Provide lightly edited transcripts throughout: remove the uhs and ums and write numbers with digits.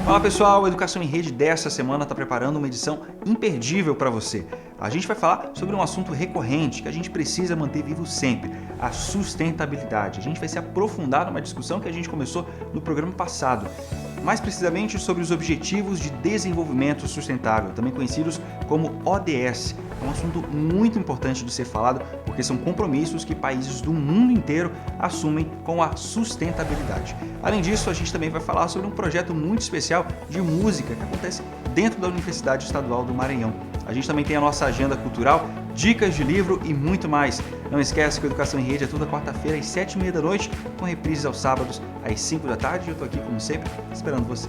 Fala pessoal, a Educação em Rede desta semana está preparando uma edição imperdível para você. A gente vai falar sobre um assunto recorrente que a gente precisa manter vivo sempre, a sustentabilidade. A gente vai se aprofundar numa discussão que a gente começou no programa passado, mais precisamente sobre os Objetivos de Desenvolvimento Sustentável, também conhecidos como ODS. É um assunto muito importante de ser falado porque são compromissos que países do mundo inteiro assumem com a sustentabilidade. Além disso, a gente também vai falar sobre um projeto muito especial de música que acontece dentro da Universidade Estadual do Maranhão. A gente também tem a nossa agenda cultural, dicas de livro e muito mais. Não esquece que a Educação em Rede é toda quarta-feira às 7h30 da noite, com reprises aos sábados às 5 da tarde. Eu estou aqui, como sempre, esperando você.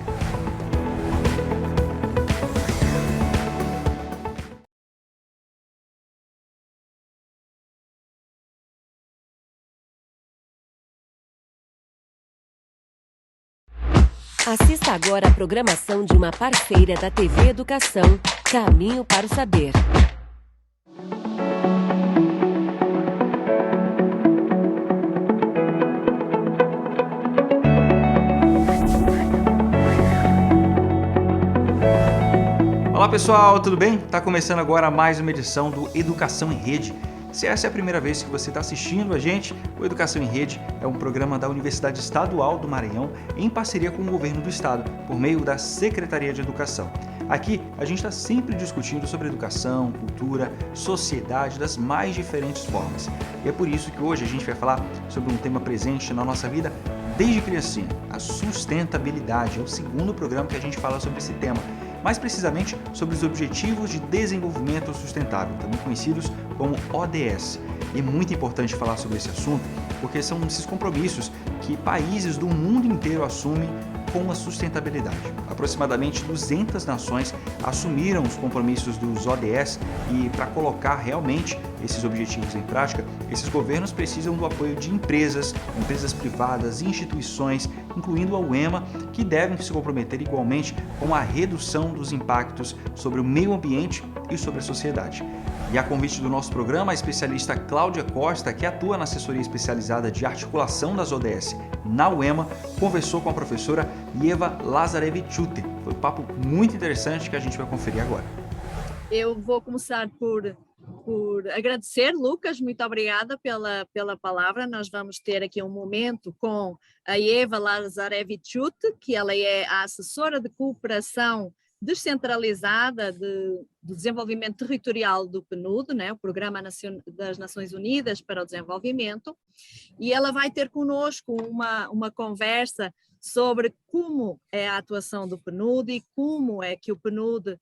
Assista agora a programação de uma parceira da TV Educação, Caminho para o Saber. Olá pessoal, tudo bem? Está começando agora mais uma edição do Educação em Rede. Se essa é a primeira vez que você está assistindo a gente, o Educação em Rede é um programa da Universidade Estadual do Maranhão em parceria com o Governo do Estado, por meio da Secretaria de Educação. Aqui a gente está sempre discutindo sobre educação, cultura, sociedade das mais diferentes formas. E é por isso que hoje a gente vai falar sobre um tema presente na nossa vida desde criancinha, a sustentabilidade. É o segundo programa que a gente fala sobre esse tema. Mais precisamente sobre os Objetivos de Desenvolvimento Sustentável, também conhecidos como ODS. E é muito importante falar sobre esse assunto, porque são esses compromissos que países do mundo inteiro assumem com a sustentabilidade. Aproximadamente 200 nações assumiram os compromissos dos ODS e para colocar realmente esses objetivos em prática, esses governos precisam do apoio de empresas privadas, instituições, incluindo a UEMA, que devem se comprometer igualmente com a redução dos impactos sobre o meio ambiente e sobre a sociedade. E a convite do nosso programa, a especialista Cláudia Costa, que atua na assessoria especializada de articulação das ODS na UEMA, conversou com a professora Ieva Lazarevičiūtė. Foi um papo muito interessante que a gente vai conferir agora. Eu vou começar por agradecer, Lucas, muito obrigada pela palavra. Nós vamos ter aqui um momento com a Ieva Lazarevičiūtė, que ela é a assessora de cooperação descentralizada do desenvolvimento territorial do PNUD, né, o Programa das Nações Unidas para o Desenvolvimento, e ela vai ter conosco uma conversa sobre como é a atuação do PNUD e como é que o PNUD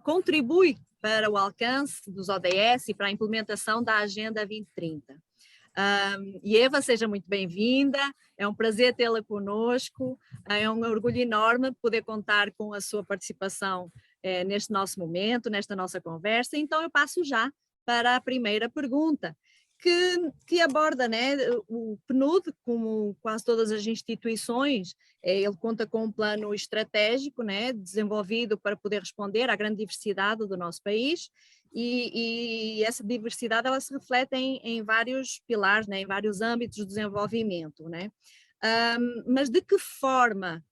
contribui para o alcance dos ODS e para a implementação da Agenda 2030. Ieva, seja muito bem-vinda, é um prazer tê-la conosco, é um orgulho enorme poder contar com a sua participação neste nosso momento, nesta nossa conversa. Então eu passo já para a primeira pergunta, que aborda, né, o PNUD, como quase todas as instituições, ele conta com um plano estratégico, né, desenvolvido para poder responder à grande diversidade do nosso país, e essa diversidade ela se reflete em vários pilares, né, em vários âmbitos do desenvolvimento, né? Mas de que forma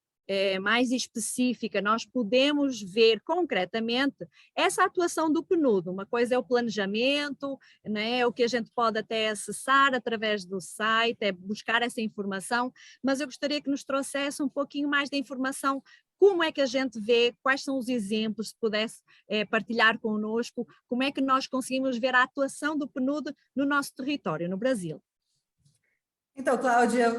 mais específica nós podemos ver concretamente essa atuação do PNUD? Uma coisa é o planejamento, né, o que a gente pode até acessar através do site, é buscar essa informação, mas eu gostaria que nos trouxesse um pouquinho mais de informação. Como é que a gente vê, quais são os exemplos, se pudesse partilhar connosco, como é que nós conseguimos ver a atuação do PNUD no nosso território, no Brasil? Então, Cláudia,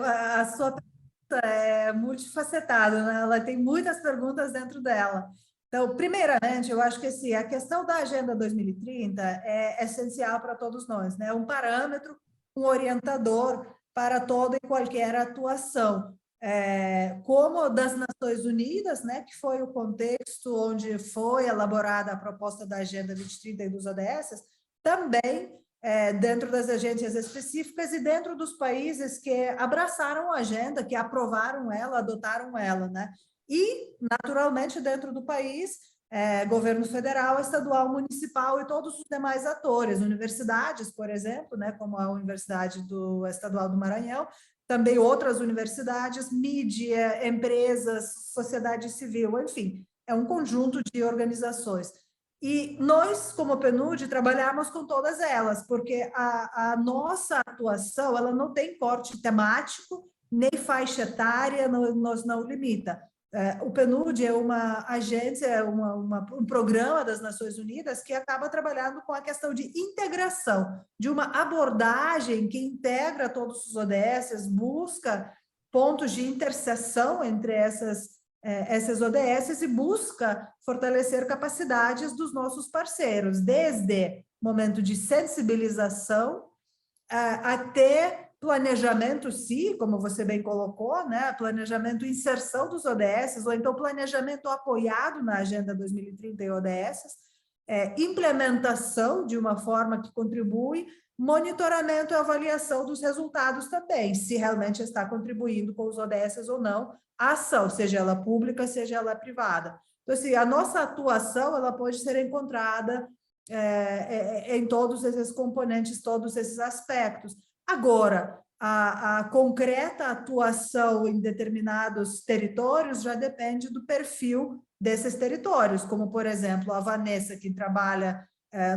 a sua pergunta é multifacetada, né? Ela tem muitas perguntas dentro dela. Então, primeiramente, eu acho que assim, a questão da Agenda 2030 é essencial para todos nós, né? Um parâmetro, um orientador para toda e qualquer atuação. Como das Nações Unidas, né, que foi o contexto onde foi elaborada a proposta da Agenda 2030 e dos ODS, também dentro das agências específicas e dentro dos países que abraçaram a agenda, que aprovaram ela, adotaram ela, né? E, naturalmente, dentro do país, governo federal, estadual, municipal e todos os demais atores, universidades, por exemplo, né, como a Universidade Estadual do Maranhão, também outras universidades, mídia, empresas, sociedade civil, enfim, é um conjunto de organizações. E nós, como PNUD, trabalhamos com todas elas, porque a nossa atuação ela não tem corte temático, nem faixa etária, nos não limita. O PNUD é uma agência, é um programa das Nações Unidas que acaba trabalhando com a questão de integração, de uma abordagem que integra todos os ODSs, busca pontos de interseção entre essas ODSs e busca fortalecer capacidades dos nossos parceiros, desde momento de sensibilização até planejamento, sim, como você bem colocou, né? Planejamento e inserção dos ODSs, ou então planejamento apoiado na Agenda 2030 e ODSs, implementação de uma forma que contribui, monitoramento e avaliação dos resultados também, se realmente está contribuindo com os ODSs ou não, a ação, seja ela pública, seja ela privada. Então, assim, a nossa atuação ela pode ser encontrada em todos esses componentes, todos esses aspectos. Agora, a concreta atuação em determinados territórios já depende do perfil desses territórios, como, por exemplo, a Vanessa, que trabalha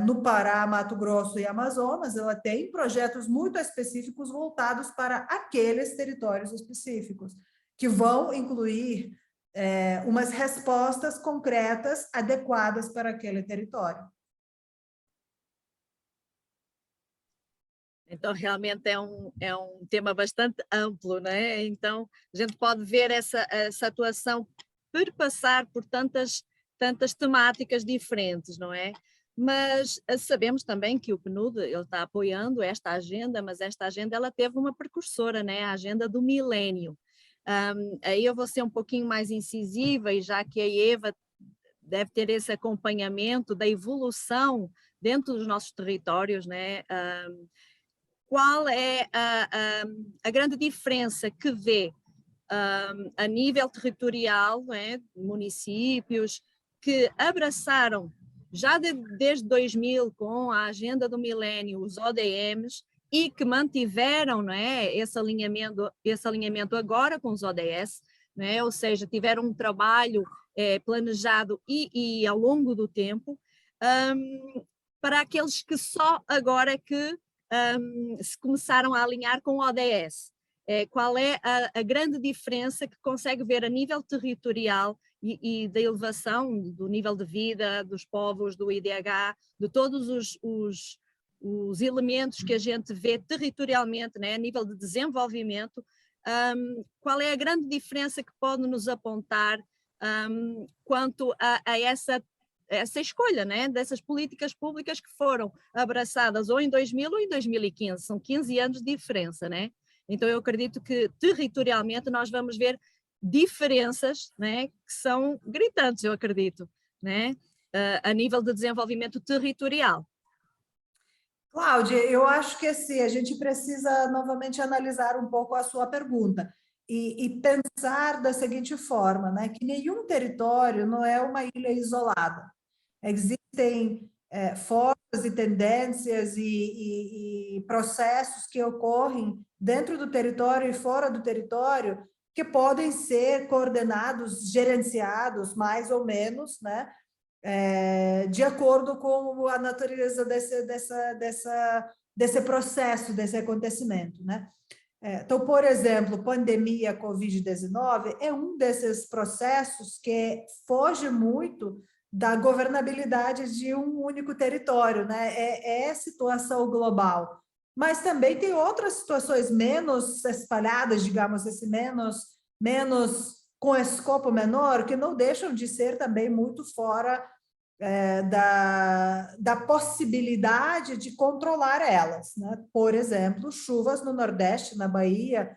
no Pará, Mato Grosso e Amazonas, ela tem projetos muito específicos voltados para aqueles territórios específicos, que vão incluir umas respostas concretas adequadas para aquele território. Então, realmente é um tema bastante amplo, né? Então, a gente pode ver essa atuação perpassar por tantas temáticas diferentes, não é? Mas sabemos também que o PNUD ele está apoiando esta agenda, mas esta agenda ela teve uma precursora, né? A agenda do milénio. Aí eu vou ser um pouquinho mais incisiva, e já que a Eva deve ter esse acompanhamento da evolução dentro dos nossos territórios, né? Qual é a grande diferença que vê a nível territorial, né, municípios que abraçaram já desde 2000 com a Agenda do Milénio, os ODMs, e que mantiveram, né, esse alinhamento agora com os ODS, né, ou seja, tiveram um trabalho planejado e ao longo do tempo, para aqueles que só agora é que se começaram a alinhar com o ODS. Qual é a grande diferença que consegue ver a nível territorial e da elevação do nível de vida dos povos, do IDH, de todos os elementos que a gente vê territorialmente, né, a nível de desenvolvimento, qual é a grande diferença que pode nos apontar quanto a essa escolha, né, dessas políticas públicas que foram abraçadas ou em 2000 ou em 2015, são 15 anos de diferença, né? Então eu acredito que territorialmente nós vamos ver diferenças, né, que são gritantes, eu acredito, né, a nível de desenvolvimento territorial. Cláudia, eu acho que assim, a gente precisa novamente analisar um pouco a sua pergunta e pensar da seguinte forma, né, que nenhum território não é uma ilha isolada. Existem forças e tendências e processos que ocorrem dentro do território e fora do território que podem ser coordenados, gerenciados, mais ou menos, né, de acordo com a natureza desse processo, desse acontecimento, né? Então, por exemplo, pandemia Covid-19 é um desses processos que foge muito da governabilidade de um único território, né? É situação global. Mas também tem outras situações menos espalhadas, digamos assim, menos com escopo menor, que não deixam de ser também muito fora da possibilidade de controlar elas, né? Por exemplo, chuvas no Nordeste, na Bahia,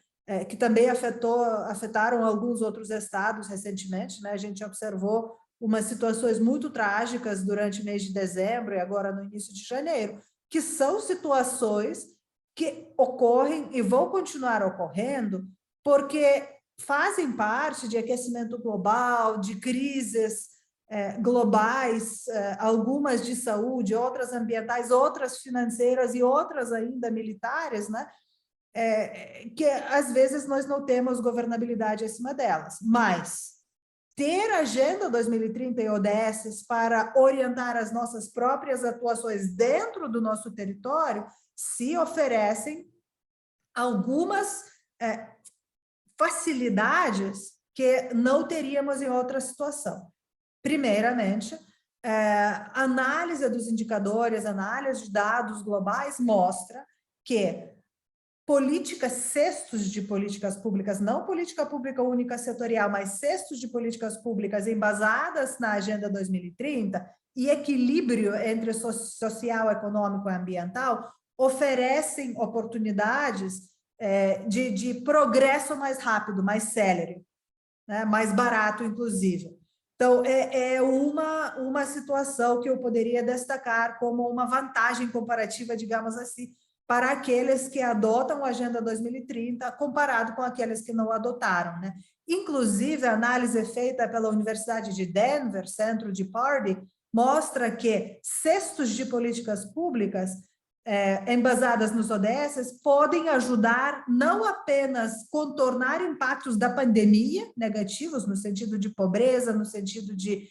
que também afetaram alguns outros estados recentemente, né? A gente observou umas situações muito trágicas durante o mês de dezembro e agora no início de janeiro, que são situações que ocorrem e vão continuar ocorrendo porque fazem parte de aquecimento global, de crises globais, algumas de saúde, outras ambientais, outras financeiras e outras ainda militares, né? que às vezes nós não temos governabilidade acima delas, mas ter Agenda 2030 e ODS para orientar as nossas próprias atuações dentro do nosso território se oferecem algumas facilidades que não teríamos em outra situação. Primeiramente, análise dos indicadores, análise de dados globais mostra que cestos de políticas públicas, não política pública única setorial, mas cestos de políticas públicas embasadas na Agenda 2030 e equilíbrio entre social, econômico e ambiental oferecem oportunidades de progresso mais rápido, mais célere, né? Mais barato, inclusive. Então, é uma situação que eu poderia destacar como uma vantagem comparativa, digamos assim, para aqueles que adotam a Agenda 2030, comparado com aqueles que não adotaram, né? Inclusive, a análise feita pela Universidade de Denver, Centro de Pardee, mostra que cestos de políticas públicas embasadas nos ODS podem ajudar não apenas contornar impactos da pandemia negativos, no sentido de pobreza, no sentido de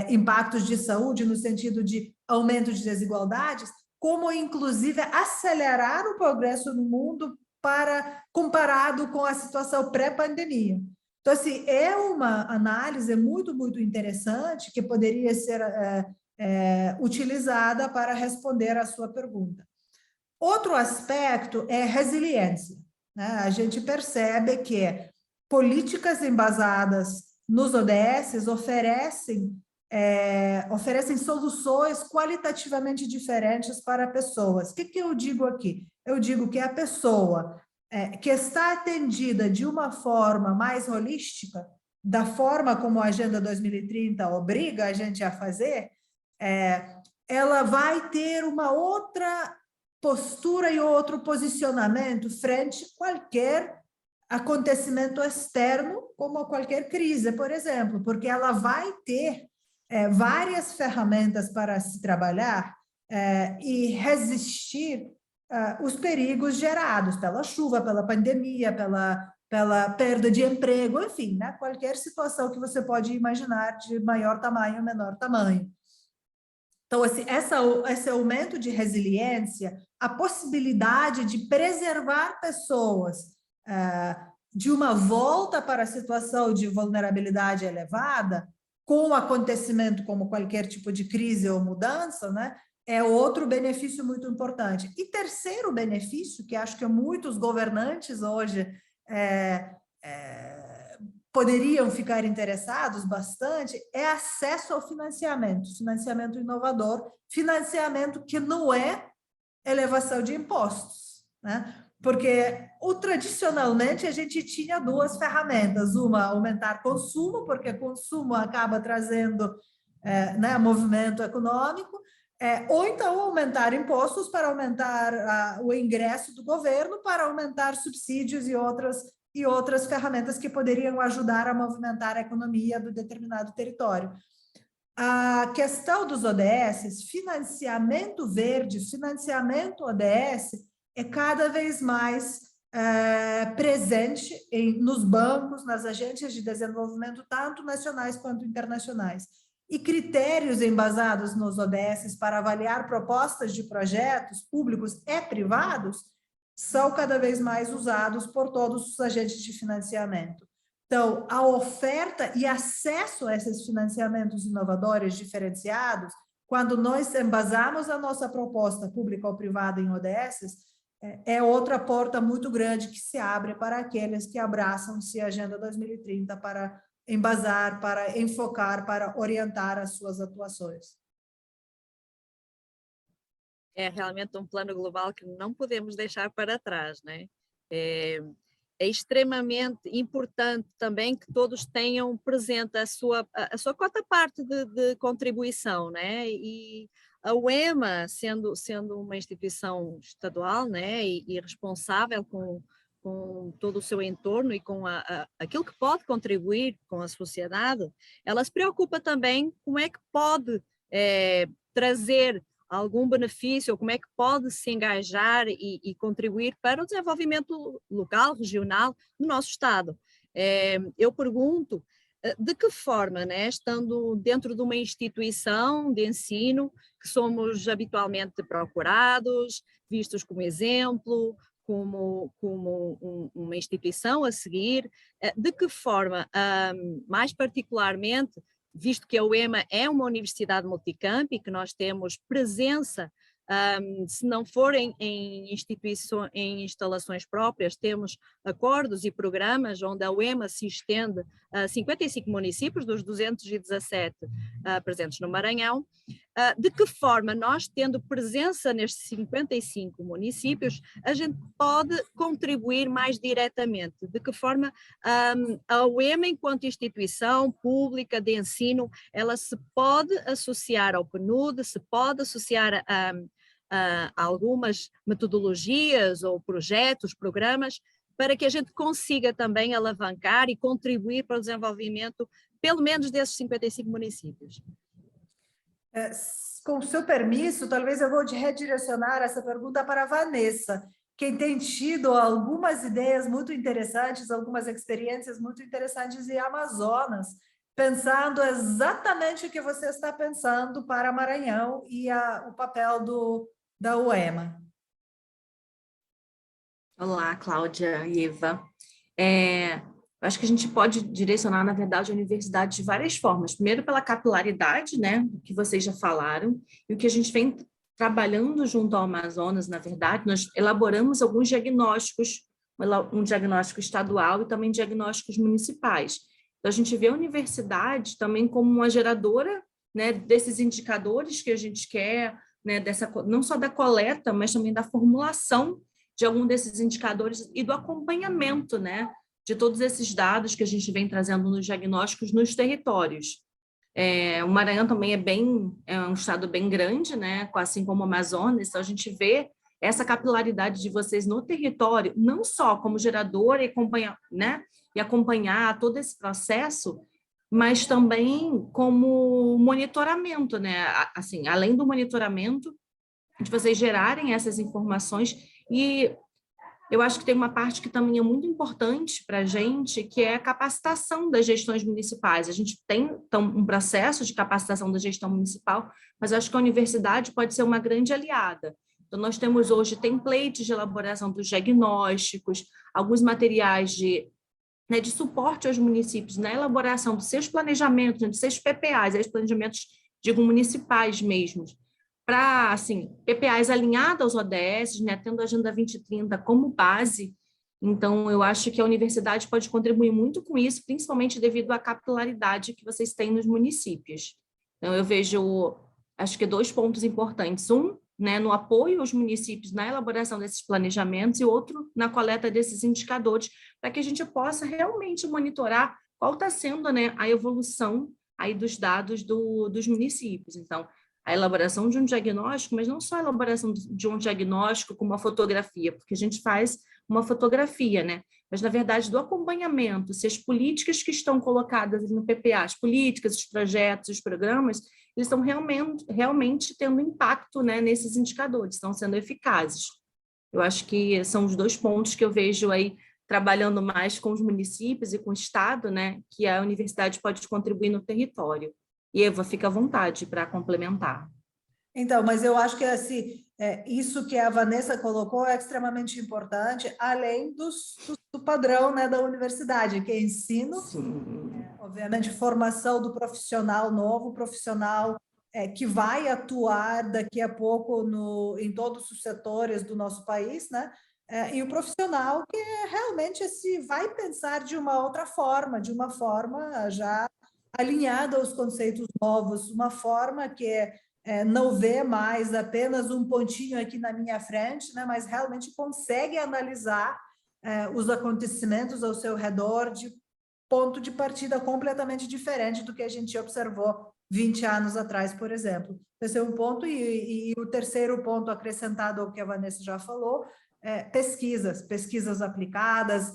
impactos de saúde, no sentido de aumento de desigualdades, como inclusive acelerar o progresso no mundo comparado com a situação pré-pandemia. Então, assim, é uma análise muito, muito interessante que poderia ser utilizada para responder à sua pergunta. Outro aspecto é resiliência, né? A gente percebe que políticas embasadas nos ODS oferecem soluções qualitativamente diferentes para pessoas. O que eu digo aqui? Eu digo que a pessoa que está atendida de uma forma mais holística, da forma como a Agenda 2030 obriga a gente a fazer, ela vai ter uma outra postura e outro posicionamento frente a qualquer acontecimento externo, como qualquer crise, por exemplo, porque ela vai ter várias ferramentas para se trabalhar e resistir os perigos gerados pela chuva, pela pandemia, pela perda de emprego, enfim, né? Qualquer situação que você pode imaginar de maior tamanho ou menor tamanho. Então, assim, esse aumento de resiliência, a possibilidade de preservar pessoas de uma volta para a situação de vulnerabilidade elevada, com o acontecimento como qualquer tipo de crise ou mudança, né, é outro benefício muito importante. E terceiro benefício, que acho que muitos governantes hoje poderiam ficar interessados bastante, é acesso ao financiamento inovador, financiamento que não é elevação de impostos, né? Porque tradicionalmente a gente tinha duas ferramentas, uma aumentar consumo, porque consumo acaba trazendo né, movimento econômico, ou então aumentar impostos para aumentar o ingresso do governo, para aumentar subsídios e outras ferramentas que poderiam ajudar a movimentar a economia do determinado território. A questão dos ODS, financiamento verde, financiamento ODS, é cada vez mais presente nos bancos, nas agências de desenvolvimento, tanto nacionais quanto internacionais. E critérios embasados nos ODS para avaliar propostas de projetos públicos e privados são cada vez mais usados por todos os agentes de financiamento. Então, a oferta e acesso a esses financiamentos inovadores diferenciados, quando nós embasamos a nossa proposta pública ou privada em ODS, é outra porta muito grande que se abre para aqueles que abraçam-se a Agenda 2030 para embasar, para enfocar, para orientar as suas atuações. É realmente um plano global que não podemos deixar para trás, né? É extremamente importante também que todos tenham presente a sua cota parte de contribuição, né? E a UEMA, sendo uma instituição estadual, né, e responsável com todo o seu entorno e com aquilo que pode contribuir com a sociedade, ela se preocupa também como é que pode trazer algum benefício, ou como é que pode se engajar e contribuir para o desenvolvimento local, regional do nosso Estado. Eu pergunto, de que forma, né, estando dentro de uma instituição de ensino, que somos habitualmente procurados, vistos como exemplo, como uma instituição a seguir, de que forma, mais particularmente, visto que a UEMA é uma universidade multicamp e que nós temos presença, se não forem em instalações próprias, temos acordos e programas onde a UEMA se estende a 55 municípios dos 217 presentes no Maranhão. De que forma nós, tendo presença nestes 55 municípios, a gente pode contribuir mais diretamente? De que forma a UEMA, enquanto instituição pública de ensino, ela se pode associar ao PNUD, se pode associar a algumas metodologias ou projetos, programas, para que a gente consiga também alavancar e contribuir para o desenvolvimento, pelo menos desses 55 municípios. Com o seu permisso, talvez eu vou redirecionar essa pergunta para a Vanessa, que tem tido algumas ideias muito interessantes, algumas experiências muito interessantes em Amazonas, pensando exatamente o que você está pensando para Maranhão e o papel da UEMA. Olá, Cláudia e Eva. Eu acho que a gente pode direcionar, na verdade, a universidade de várias formas. Primeiro, pela capilaridade, né, que vocês já falaram, e o que a gente vem trabalhando junto ao Amazonas, na verdade, nós elaboramos alguns diagnósticos, um diagnóstico estadual e também diagnósticos municipais. Então, a gente vê a universidade também como uma geradora, né, desses indicadores que a gente quer, né, não só da coleta, mas também da formulação de algum desses indicadores e do acompanhamento, né, de todos esses dados que a gente vem trazendo nos diagnósticos nos territórios. O Maranhão também é um estado bem grande, né, assim como o Amazonas, então a gente vê essa capilaridade de vocês no território, não só como geradora e acompanhar todo esse processo, mas também como monitoramento, né? Assim, além do monitoramento, de vocês gerarem essas informações. E eu acho que tem uma parte que também é muito importante para a gente, que é a capacitação das gestões municipais. A gente tem então, um processo de capacitação da gestão municipal, mas eu acho que a universidade pode ser uma grande aliada. Então, nós temos hoje templates de elaboração dos diagnósticos, alguns materiais de suporte aos municípios na elaboração dos seus planejamentos, dos seus PPAs, os planejamentos, digo, municipais mesmo, para, assim, PPAs alinhados aos ODS, né, tendo a Agenda 2030 como base. Então, eu acho que a universidade pode contribuir muito com isso, principalmente devido à capilaridade que vocês têm nos municípios. Então, eu vejo, acho que 2 pontos importantes. Um, né, no apoio aos municípios na elaboração desses planejamentos e outro na coleta desses indicadores, para que a gente possa realmente monitorar qual está sendo, né, a evolução aí dos dados dos municípios. Então, a elaboração de um diagnóstico, mas não só a elaboração de um diagnóstico com uma fotografia, porque a gente faz uma fotografia, né? Mas, na verdade, do acompanhamento, se as políticas que estão colocadas no PPA, as políticas, os projetos, os programas, eles estão realmente tendo impacto, né, nesses indicadores, estão sendo eficazes. Eu acho que são os 2 pontos que eu vejo aí trabalhando mais com os municípios e com o Estado, né, que a universidade pode contribuir no território. E Eva, fica à vontade para complementar. Então, mas eu acho que assim, isso que a Vanessa colocou é extremamente importante, além do padrão, né, da universidade, que é ensino, obviamente formação do profissional novo, profissional que vai atuar daqui a pouco em todos os setores do nosso país, né? E o profissional que realmente vai pensar de uma outra forma, de uma forma já alinhada aos conceitos novos, uma forma que não vê mais apenas um pontinho aqui na minha frente, né, mas realmente consegue analisar os acontecimentos ao seu redor de ponto de partida completamente diferente do que a gente observou 20 anos atrás, por exemplo. Esse é um ponto, e o terceiro ponto acrescentado ao que a Vanessa já falou, pesquisas aplicadas,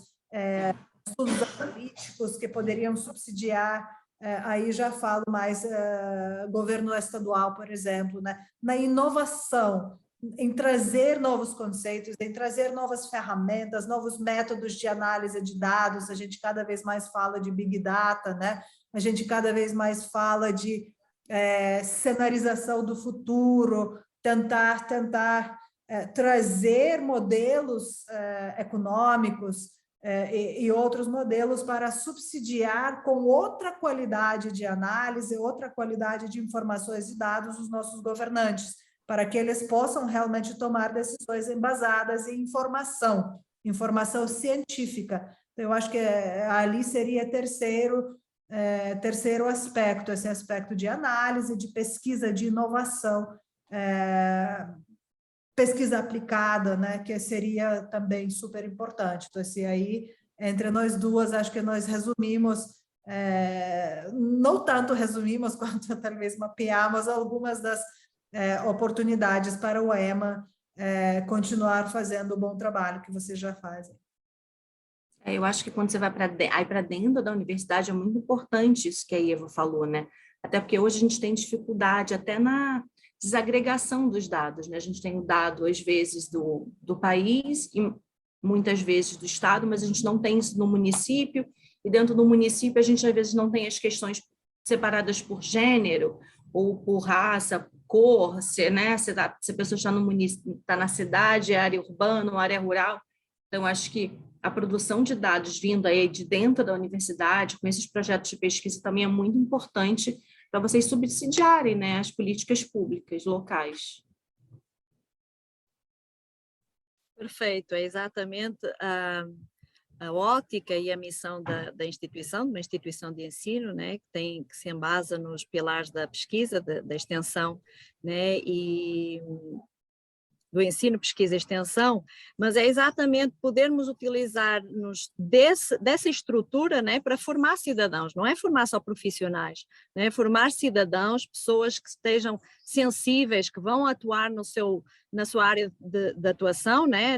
estudos analíticos que poderiam subsidiar aí já falo mais governo estadual, por exemplo, né? Na inovação, em trazer novos conceitos, em trazer novas ferramentas, novos métodos de análise de dados. A gente cada vez mais fala de Big Data, né? A gente cada vez mais fala de cenarização do futuro, tentar trazer modelos econômicos e outros modelos para subsidiar com outra qualidade de análise, outra qualidade de informações e dados os nossos governantes, para que eles possam realmente tomar decisões embasadas em informação científica. Então, eu acho que ali seria terceiro aspecto, esse aspecto de análise, de pesquisa, de inovação, pesquisa aplicada, né, que seria também super importante. Então, assim, aí, entre nós duas, acho que nós resumimos, não tanto resumimos, quanto talvez mapeamos algumas das oportunidades para o EMA continuar fazendo o bom trabalho que vocês já fazem. Eu acho que quando você vai para dentro da universidade, é muito importante isso que a Eva falou, né? Até porque hoje a gente tem dificuldade até na desagregação dos dados, né? A gente tem o dado, às vezes, do país e muitas vezes do estado, mas a gente não tem isso no município, e dentro do município a gente, às vezes, não tem as questões separadas por gênero ou por raça, cor, né? Se a pessoa está no município, está na cidade, é área urbana ou área rural. Então, acho que a produção de dados vindo aí de dentro da universidade, com esses projetos de pesquisa, também é muito importante para vocês subsidiarem, né, as políticas públicas locais. Perfeito, é exatamente a ótica e a missão da instituição, de uma instituição de ensino, né, que se embasa nos pilares da pesquisa, da extensão, né, e do ensino, pesquisa e extensão, mas é exatamente podermos utilizar-nos dessa estrutura, né, para formar cidadãos, não é formar só profissionais, né, formar cidadãos, pessoas que estejam sensíveis, que vão atuar na sua área de atuação, né,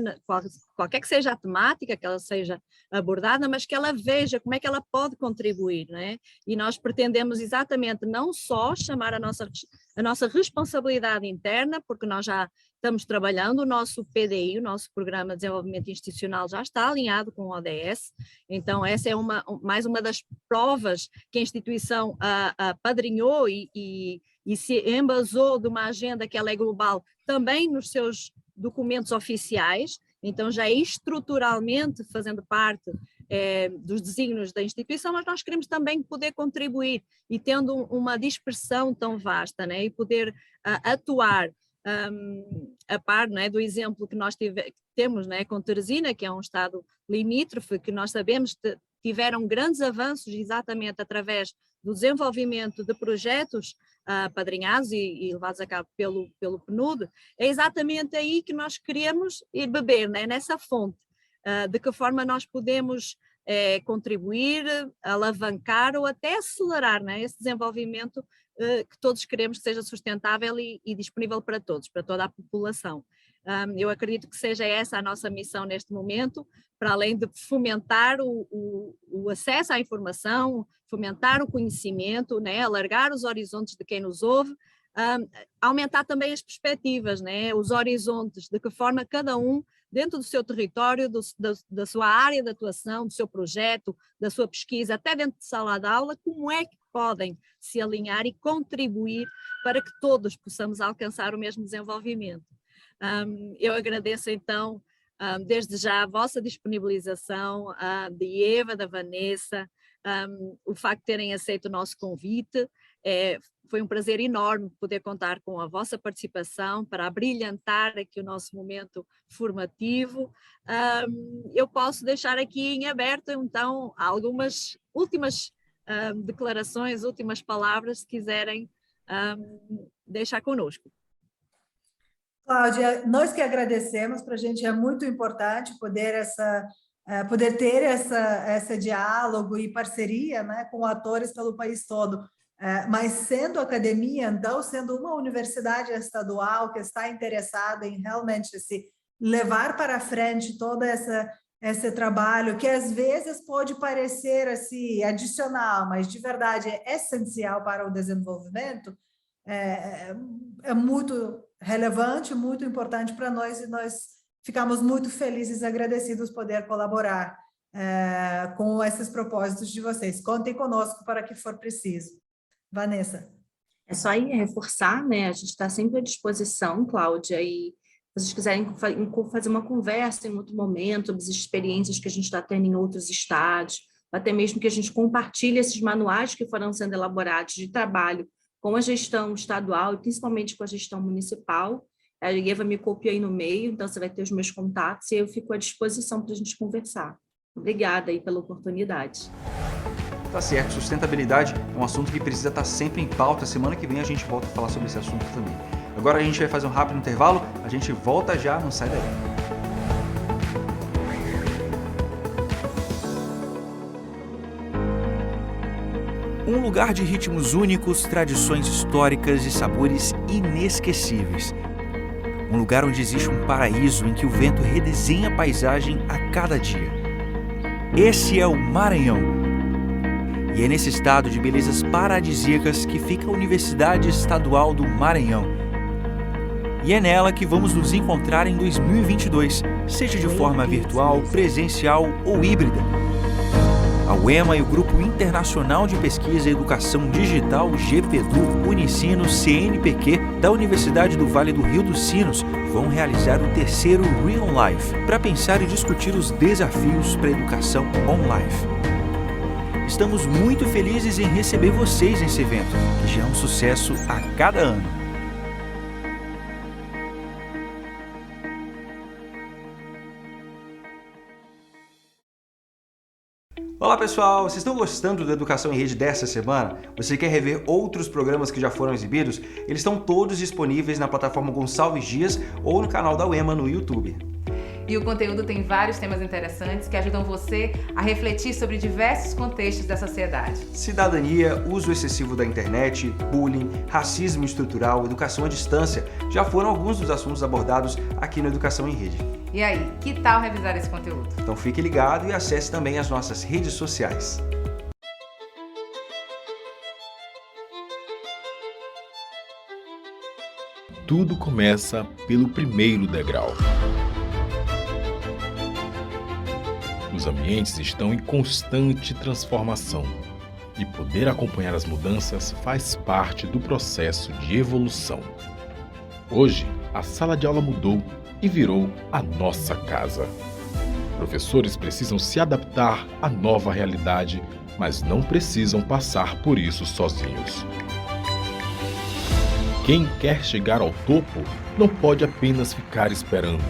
qualquer que seja a temática, que ela seja abordada, mas que ela veja como é que ela pode contribuir, né? E nós pretendemos exatamente não só chamar a nossa responsabilidade interna, porque nós já estamos trabalhando, o nosso PDI, o nosso Programa de Desenvolvimento Institucional, já está alinhado com o ODS, então essa é mais uma das provas que a instituição apadrinhou e se embasou de uma agenda que ela é global também nos seus documentos oficiais, então já é estruturalmente fazendo parte dos desígnios da instituição, mas nós queremos também poder contribuir e tendo uma dispersão tão vasta, né, e poder atuar a par, né, do exemplo que nós temos, né, com Teresina, que é um estado limítrofe, que nós sabemos que tiveram grandes avanços exatamente através do desenvolvimento de projetos apadrinhados e levados a cabo pelo PNUD. É exatamente aí que nós queremos ir beber, né, nessa fonte, de que forma nós podemos contribuir, alavancar ou até acelerar, né, esse desenvolvimento que todos queremos que seja sustentável e disponível para todos, para toda a população. Eu acredito que seja essa a nossa missão neste momento, para além de fomentar o acesso à informação, fomentar o conhecimento, né, alargar os horizontes de quem nos ouve, aumentar também as perspectivas, né, os horizontes, de que forma cada um, dentro do seu território, da sua área de atuação, do seu projeto, da sua pesquisa, até dentro de sala de aula, como é que podem se alinhar e contribuir para que todos possamos alcançar o mesmo desenvolvimento. Eu agradeço então, desde já, a vossa disponibilização, de Eva, da Vanessa, o facto de terem aceito o nosso convite. Foi um prazer enorme poder contar com a vossa participação para abrilhantar aqui o nosso momento formativo. Eu posso deixar aqui em aberto, então, algumas últimas declarações, últimas palavras, se quiserem deixar conosco. Cláudia, nós que agradecemos, para a gente é muito importante poder ter esse diálogo e parceria, né, com atores pelo país todo. Mas sendo academia, então, sendo uma universidade estadual que está interessada em realmente se levar para frente toda esse trabalho, que às vezes pode parecer assim, adicional, mas de verdade é essencial para o desenvolvimento, é muito relevante, muito importante para nós, e nós ficamos muito felizes e agradecidos poder colaborar com esses propósitos de vocês. Contem conosco para que for preciso. Vanessa. É só aí reforçar, né? A gente está sempre à disposição, Cláudia, e se vocês quiserem fazer uma conversa em outro momento sobre as experiências que a gente está tendo em outros estados, até mesmo que a gente compartilhe esses manuais que foram sendo elaborados de trabalho com a gestão estadual e principalmente com a gestão municipal. A Eva me copiou aí no meio, então você vai ter os meus contatos e eu fico à disposição para a gente conversar. Obrigada aí pela oportunidade. Tá certo, sustentabilidade é um assunto que precisa estar sempre em pauta. Semana que vem a gente volta a falar sobre esse assunto também. Agora a gente vai fazer um rápido intervalo, a gente volta já, não sai daí. Um lugar de ritmos únicos, tradições históricas e sabores inesquecíveis. Um lugar onde existe um paraíso em que o vento redesenha a paisagem a cada dia. Esse é o Maranhão. E é nesse estado de belezas paradisíacas que fica a Universidade Estadual do Maranhão. E é nela que vamos nos encontrar em 2022, seja de forma virtual, presencial ou híbrida. A UEMA e o Grupo Internacional de Pesquisa e Educação Digital GPEDU Unicinos CNPq da Universidade do Vale do Rio dos Sinos vão realizar o 3º Real Life para pensar e discutir os desafios para a educação online. Estamos muito felizes em receber vocês nesse evento, que já é um sucesso a cada ano. Olá pessoal, vocês estão gostando da Educação em Rede dessa semana? Você quer rever outros programas que já foram exibidos? Eles estão todos disponíveis na plataforma Gonçalves Dias ou no canal da UEMA no YouTube. E o conteúdo tem vários temas interessantes que ajudam você a refletir sobre diversos contextos da sociedade. Cidadania, uso excessivo da internet, bullying, racismo estrutural, educação à distância já foram alguns dos assuntos abordados aqui no Educação em Rede. E aí, que tal revisar esse conteúdo? Então fique ligado e acesse também as nossas redes sociais. Tudo começa pelo primeiro degrau. Os ambientes estão em constante transformação e poder acompanhar as mudanças faz parte do processo de evolução. Hoje, a sala de aula mudou e virou a nossa casa. Professores precisam se adaptar à nova realidade, mas não precisam passar por isso sozinhos. Quem quer chegar ao topo não pode apenas ficar esperando.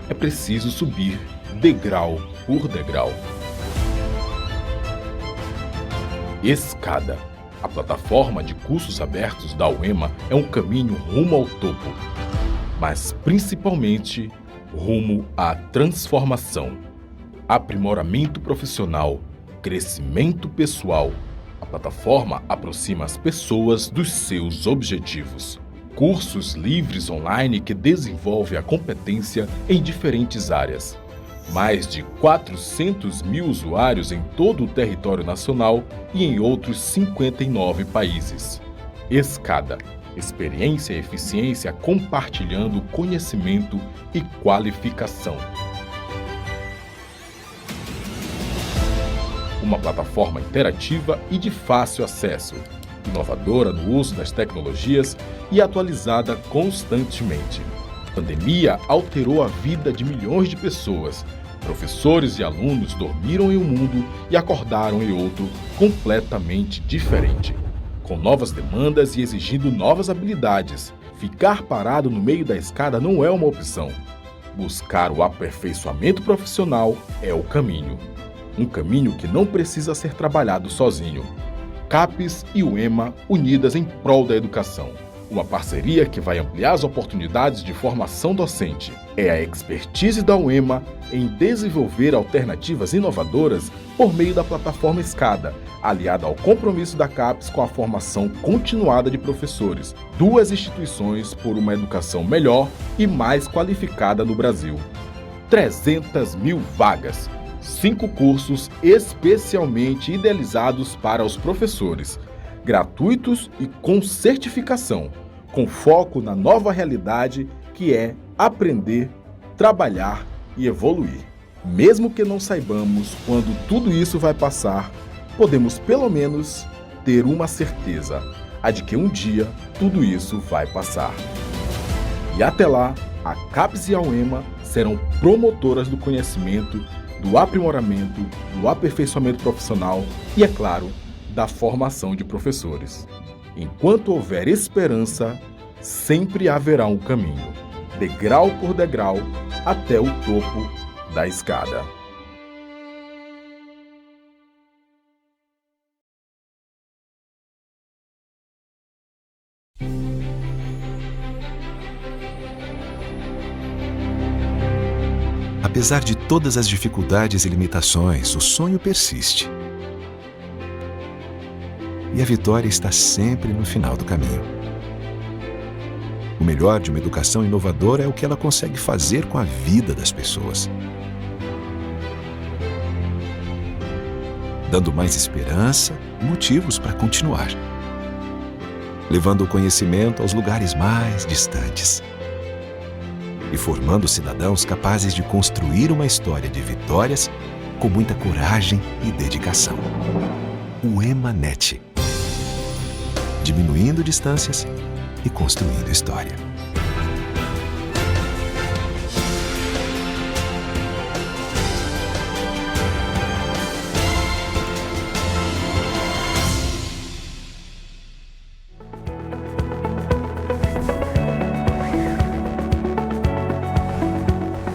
É preciso subir degrau por degrau. Escada. A plataforma de cursos abertos da UEMA é um caminho rumo ao topo, mas principalmente rumo à transformação, aprimoramento profissional, crescimento pessoal. A plataforma aproxima as pessoas dos seus objetivos. Cursos livres online que desenvolvem a competência em diferentes áreas. Mais de 400 mil usuários em todo o território nacional e em outros 59 países. Escada. Experiência e eficiência compartilhando conhecimento e qualificação. Uma plataforma interativa e de fácil acesso, inovadora no uso das tecnologias e atualizada constantemente. A pandemia alterou a vida de milhões de pessoas. Professores e alunos dormiram em um mundo e acordaram em outro completamente diferente, com novas demandas e exigindo novas habilidades. Ficar parado no meio da escada não é uma opção. Buscar o aperfeiçoamento profissional é o caminho. Um caminho que não precisa ser trabalhado sozinho. CAPES e UEMA unidas em prol da educação. Uma parceria que vai ampliar as oportunidades de formação docente. É a expertise da UEMA em desenvolver alternativas inovadoras por meio da plataforma Escada, aliada ao compromisso da CAPES com a formação continuada de professores. Duas instituições por uma educação melhor e mais qualificada no Brasil. 300 mil vagas, 5 cursos especialmente idealizados para os professores, gratuitos e com certificação, com foco na nova realidade que é aprender, trabalhar e evoluir. Mesmo que não saibamos quando tudo isso vai passar, podemos pelo menos ter uma certeza, a de que um dia tudo isso vai passar. E até lá, a CAPES e a UEMA serão promotoras do conhecimento, do aprimoramento, do aperfeiçoamento profissional e, é claro, da formação de professores. Enquanto houver esperança, sempre haverá um caminho, degrau por degrau, até o topo da escada. Apesar de todas as dificuldades e limitações, o sonho persiste. E a vitória está sempre no final do caminho. O melhor de uma educação inovadora é o que ela consegue fazer com a vida das pessoas. Dando mais esperança e motivos para continuar. Levando o conhecimento aos lugares mais distantes. E formando cidadãos capazes de construir uma história de vitórias com muita coragem e dedicação. O EMANET. Diminuindo distâncias e construindo história.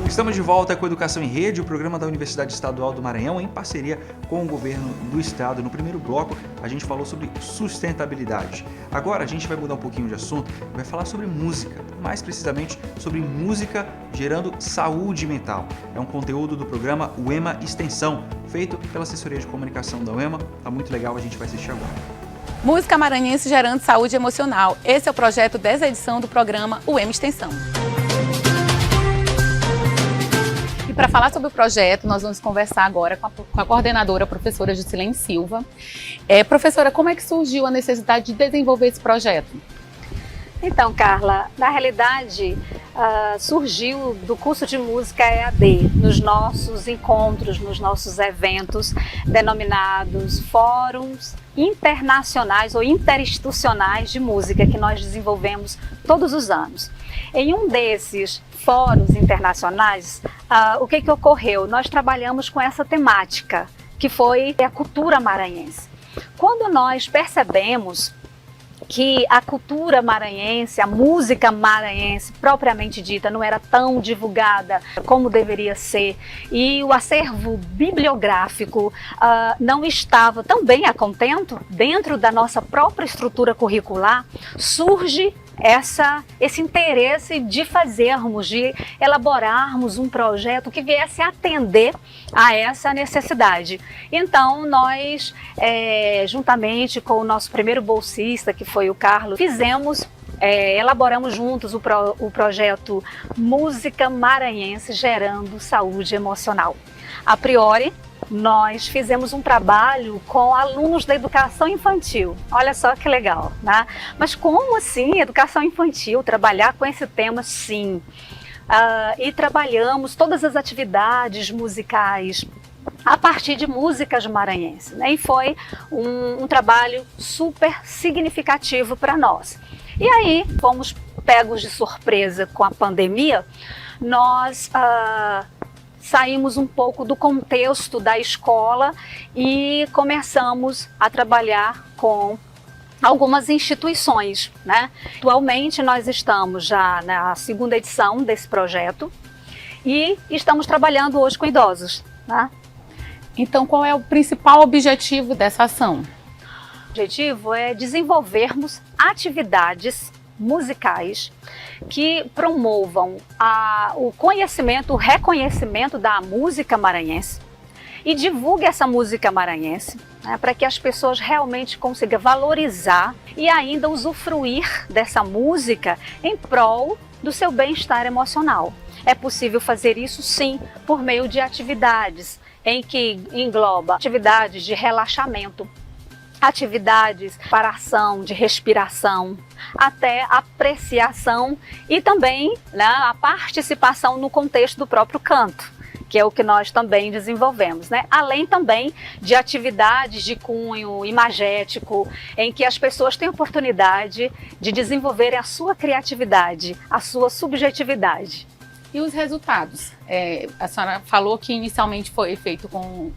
Estamos de volta com Educação em Rede, o programa da Universidade Estadual do Maranhão, em parceria com o governo do estado. No primeiro bloco, a gente falou sobre sustentabilidade. Agora, a gente vai mudar um pouquinho de assunto e vai falar sobre música, mais precisamente sobre música gerando saúde mental. É um conteúdo do programa UEMA Extensão, feito pela assessoria de comunicação da UEMA. Tá muito legal, a gente vai assistir agora. Música maranhense gerando saúde emocional. Esse é o projeto dessa edição do programa UEMA Extensão. E para falar sobre o projeto, nós vamos conversar agora com a coordenadora, a professora Juscelene Silva. Professora, como é que surgiu a necessidade de desenvolver esse projeto? Então, Carla, na realidade, surgiu do curso de música EAD, nos nossos encontros, nos nossos eventos denominados fóruns internacionais ou interinstitucionais de música que nós desenvolvemos todos os anos. Em um desses fóruns internacionais, o que ocorreu? Nós trabalhamos com essa temática, que foi a cultura maranhense. Quando nós percebemos que a cultura maranhense, a música maranhense propriamente dita, não era tão divulgada como deveria ser, e o acervo bibliográfico não estava tão bem a contento dentro da nossa própria estrutura curricular, surge esse interesse de fazermos, de elaborarmos um projeto que viesse atender a essa necessidade. Então, nós, juntamente com o nosso primeiro bolsista, que foi o Carlos, elaboramos juntos o projeto Música Maranhense Gerando Saúde Emocional. A priori, nós fizemos um trabalho com alunos da educação infantil. Olha só que legal, né? Mas como assim educação infantil? Trabalhar com esse tema, sim. E trabalhamos todas as atividades musicais a partir de músicas maranhenses, né? E foi um trabalho super significativo para nós. E aí, fomos pegos de surpresa com a pandemia, nós saímos um pouco do contexto da escola e começamos a trabalhar com algumas instituições, né? Atualmente nós estamos já na segunda edição desse projeto e estamos trabalhando hoje com idosos, né? Então, qual é o principal objetivo dessa ação? O objetivo é desenvolvermos atividades musicais que promovam o conhecimento, o reconhecimento da música maranhense e divulgue essa música maranhense, né, para que as pessoas realmente consigam valorizar e ainda usufruir dessa música em prol do seu bem-estar emocional. É possível fazer isso sim por meio de atividades em que engloba atividades de relaxamento, atividades para ação, de respiração, até apreciação e também, né, a participação no contexto do próprio canto, que é o que nós também desenvolvemos, né? Além também de atividades de cunho imagético, em que as pessoas têm oportunidade de desenvolverem a sua criatividade, a sua subjetividade. E os resultados? A senhora falou que inicialmente foi feito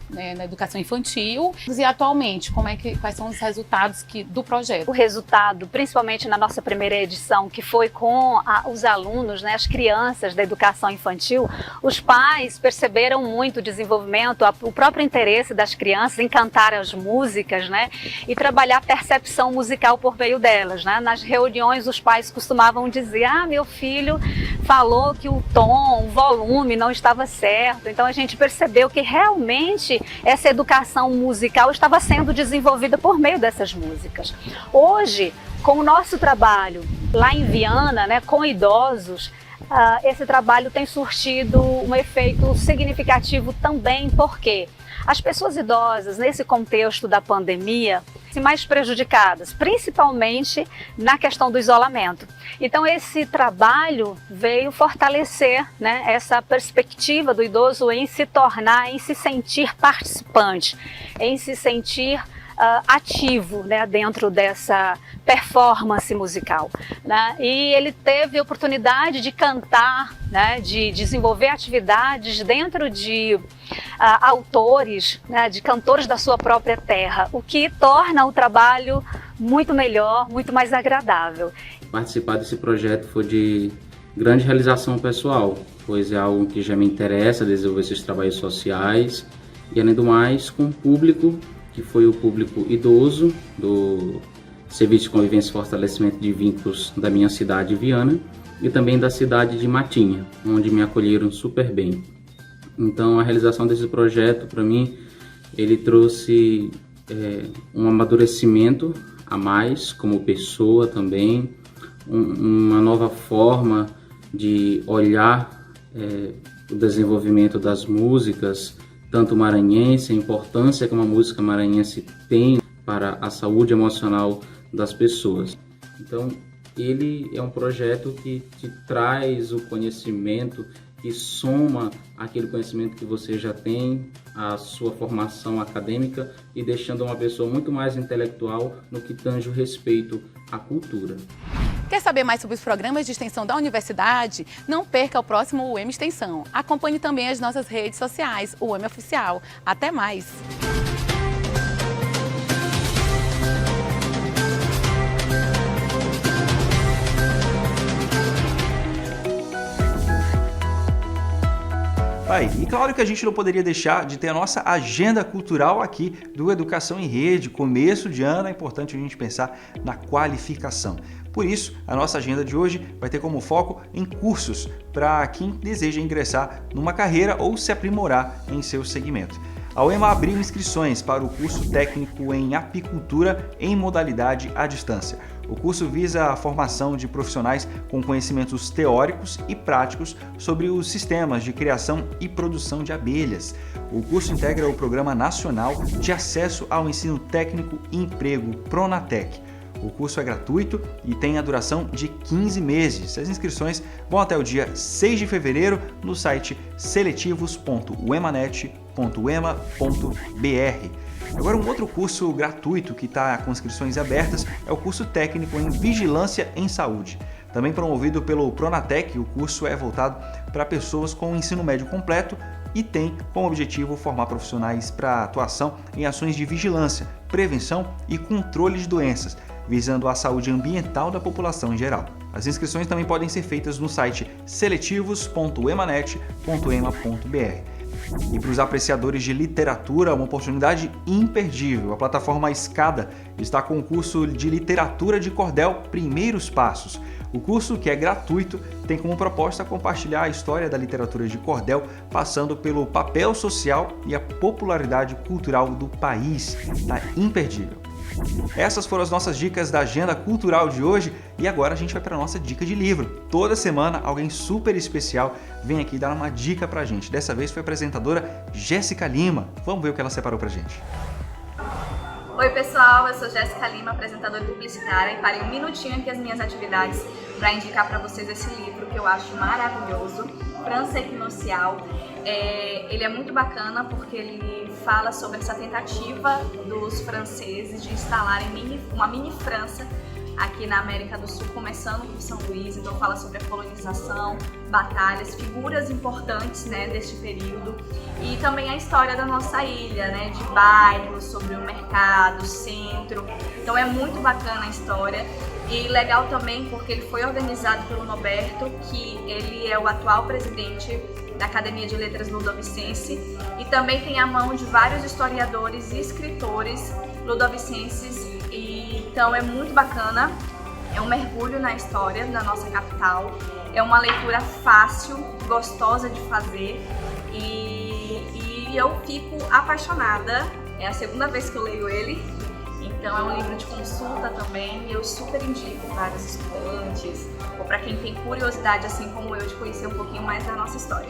na educação infantil e atualmente, quais são os resultados do projeto? O resultado, principalmente na nossa primeira edição, que foi com os alunos, né, as crianças da educação infantil, os pais perceberam muito o desenvolvimento, o próprio interesse das crianças em cantar as músicas, né, e trabalhar a percepção musical por meio delas, né? Nas reuniões os pais costumavam dizer: meu filho falou que o tom, o volume não estava certo. Então a gente percebeu que realmente essa educação musical estava sendo desenvolvida por meio dessas músicas. Hoje, com o nosso trabalho lá em Viana, né, com idosos, esse trabalho tem surtido um efeito significativo também, porque as pessoas idosas, nesse contexto da pandemia, mais prejudicadas, principalmente na questão do isolamento. Então esse trabalho veio fortalecer, né, essa perspectiva do idoso em se tornar, em se sentir participante, em se sentir ativo, né, dentro dessa performance musical, né? E ele teve a oportunidade de cantar, né, de desenvolver atividades dentro de autores, né, de cantores da sua própria terra, o que torna o trabalho muito melhor, muito mais agradável. Participar desse projeto foi de grande realização pessoal, pois é algo que já me interessa, desenvolver esses trabalhos sociais e, além do mais, com o público que foi o público idoso do Serviço de Convivência e Fortalecimento de Vínculos da minha cidade, Viana, e também da cidade de Matinha, onde me acolheram super bem. Então, a realização desse projeto, para mim, ele trouxe um amadurecimento a mais como pessoa também, uma nova forma de olhar o desenvolvimento das músicas, tanto maranhense, a importância que uma música maranhense tem para a saúde emocional das pessoas. Então, ele é um projeto que te traz o conhecimento, que soma aquele conhecimento que você já tem, a sua formação acadêmica, e deixando uma pessoa muito mais intelectual no que tange o respeito à cultura. Quer saber mais sobre os programas de extensão da universidade? Não perca o próximo UEM Extensão. Acompanhe também as nossas redes sociais, o UEM Oficial. Até mais! E claro que a gente não poderia deixar de ter a nossa agenda cultural aqui do Educação em Rede. Começo de ano é importante a gente pensar na qualificação. Por isso, a nossa agenda de hoje vai ter como foco em cursos para quem deseja ingressar numa carreira ou se aprimorar em seu segmento. A UEMA abriu inscrições para o curso técnico em apicultura em modalidade à distância. O curso visa a formação de profissionais com conhecimentos teóricos e práticos sobre os sistemas de criação e produção de abelhas. O curso integra o Programa Nacional de Acesso ao Ensino Técnico e Emprego, Pronatec. O curso é gratuito e tem a duração de 15 meses. As inscrições vão até o dia 6 de fevereiro no site seletivos.uemanet.uema.br. Agora, um outro curso gratuito que está com inscrições abertas é o curso técnico em Vigilância em Saúde. Também promovido pelo Pronatec, o curso é voltado para pessoas com ensino médio completo e tem como objetivo formar profissionais para atuação em ações de vigilância, prevenção e controle de doenças, visando a saúde ambiental da população em geral. As inscrições também podem ser feitas no site seletivos.uemanet.ema.br. E para os apreciadores de literatura, uma oportunidade imperdível. A plataforma Escada está com o curso de Literatura de Cordel Primeiros Passos. O curso, que é gratuito, tem como proposta compartilhar a história da literatura de cordel, passando pelo papel social e a popularidade cultural do país. Está imperdível. Essas foram as nossas dicas da agenda cultural de hoje e agora a gente vai para a nossa dica de livro. Toda semana alguém super especial vem aqui dar uma dica pra gente. Dessa vez foi a apresentadora Jéssica Lima. Vamos ver o que ela separou pra gente. Oi pessoal, eu sou Jéssica Lima, apresentadora publicitária, e parei um minutinho aqui as minhas atividades para indicar para vocês esse livro que eu acho maravilhoso, França Equinocial. Ele é muito bacana porque ele fala sobre essa tentativa dos franceses de instalarem uma mini França aqui na América do Sul, começando com São Luís. Então fala sobre a colonização, batalhas, figuras importantes, né, deste período, e também a história da nossa ilha, né, de bairros, sobre o mercado, centro. Então é muito bacana a história e legal também porque ele foi organizado pelo Noberto, que ele é o atual presidente da Academia de Letras Ludovicense, e também tem a mão de vários historiadores e escritores ludovicenses. Então é muito bacana, é um mergulho na história da nossa capital, é uma leitura fácil, gostosa de fazer e eu fico apaixonada, é a segunda vez que eu leio ele, então é um livro de consulta também e eu super indico para os estudantes ou para quem tem curiosidade, assim como eu, de conhecer um pouquinho mais da nossa história.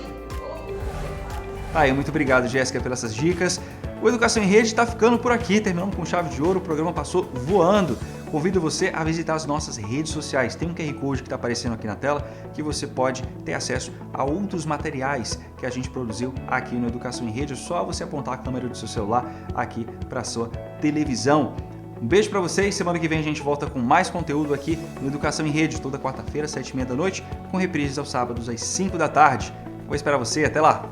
Muito obrigado, Jéssica, pelas essas dicas. O Educação em Rede está ficando por aqui, terminamos com chave de ouro, o programa passou voando. Convido você a visitar as nossas redes sociais. Tem um QR Code que está aparecendo aqui na tela que você pode ter acesso a outros materiais que a gente produziu aqui no Educação em Rede. É só você apontar a câmera do seu celular aqui para a sua televisão. Um beijo para vocês, semana que vem a gente volta com mais conteúdo aqui no Educação em Rede, toda quarta-feira, 7h30 da noite, com reprises aos sábados às 5 da tarde. Vou esperar você, até lá!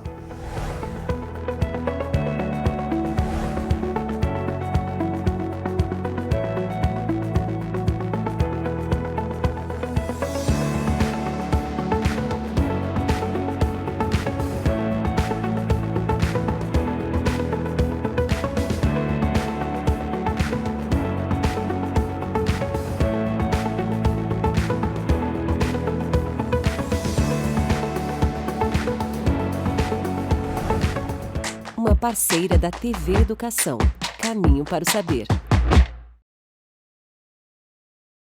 Parceira da TV Educação, Caminho para o Saber.